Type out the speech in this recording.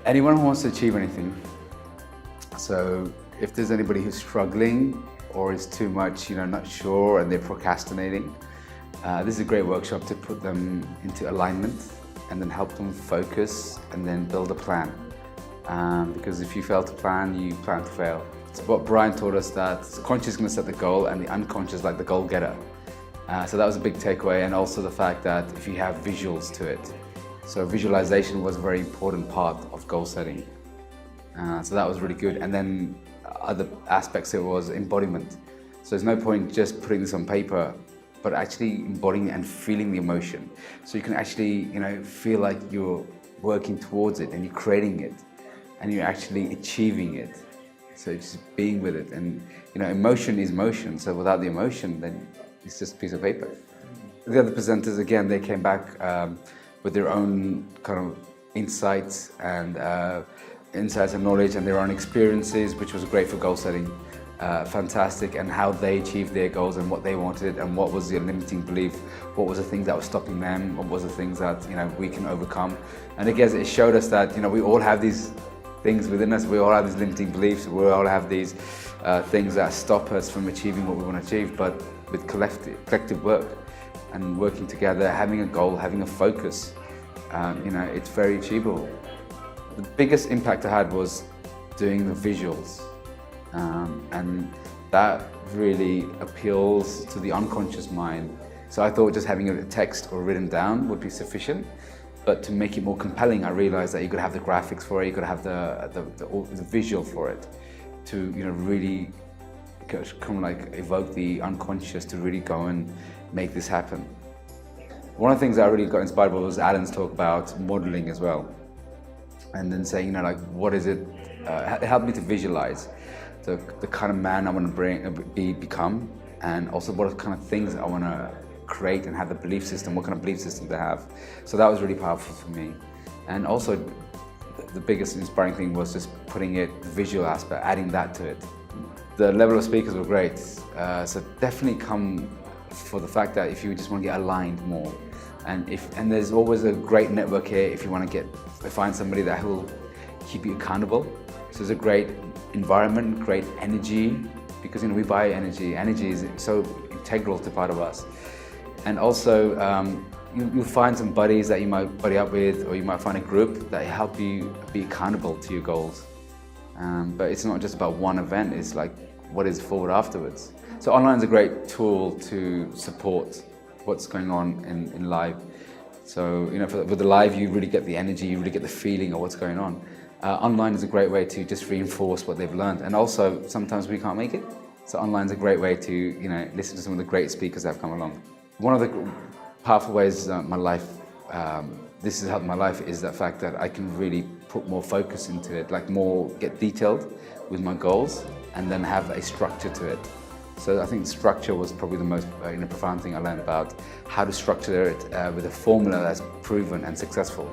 Anyone who wants to achieve anything. So if there's anybody who's struggling or is too much, not sure and they're procrastinating, this is a great workshop to put them into alignment and then help them focus and then build a plan. Because if you fail to plan, you plan to fail. It's what Brian taught us, that the conscious is going to set the goal and the unconscious like the goal getter. So that was a big takeaway, and also the fact that if you have visuals to it. So visualization was a very important part of goal setting. So that was really good. And then other aspects, it was embodiment. So there's no point just putting this on paper, but actually embodying it and feeling the emotion. So you can actually, feel like you're working towards it and you're creating it and you're actually achieving it. So just being with it. And, emotion is motion. So without the emotion, then it's just a piece of paper. The other presenters, again, they came back with their own kind of insights and knowledge and their own experiences, which was great for goal setting. Fantastic, and how they achieved their goals and what they wanted and what was their limiting belief, what was the things that were stopping them, what was the things that we can overcome. And again, it showed us that we all have these things within us, we all have these limiting beliefs, we all have these things that stop us from achieving what we want to achieve, but with collective work and working together, having a goal, having a focus, it's very achievable. The biggest impact I had was doing the visuals, and that really appeals to the unconscious mind. So I thought just having a text or written down would be sufficient, but to make it more compelling, I realized that you could have the graphics for it, you could have the visual for it, to really kind of like evoke the unconscious to really go and make this happen. One of the things I really got inspired by was Alan's talk about modeling as well. And then saying, what is it? It helped me to visualize the kind of man I want to become, and also what kind of things I want to create and have the belief system, what kind of belief system to have. So that was really powerful for me. And also, the biggest inspiring thing was just putting it, the visual aspect, adding that to it. The level of speakers were great. So definitely come for the fact that if you just want to get aligned more. And there's always a great network here if you want to find somebody that will keep you accountable. So there's a great environment, great energy, because we buy energy. Energy is so integral to part of us. And also you'll find some buddies that you might buddy up with, or you might find a group that help you be accountable to your goals. But it's not just about one event, it's like what is forward afterwards. So online is a great tool to support what's going on in live. So with the live, you really get the energy, you really get the feeling of what's going on. Online is a great way to just reinforce what they've learned, and also sometimes we can't make it. So online is a great way to listen to some of the great speakers that have come along. One of the powerful ways this has helped my life is the fact that I can really put more focus into it, get detailed with my goals, and then have a structure to it. So I think structure was probably the most profound thing I learned about how to structure it with a formula that's proven and successful.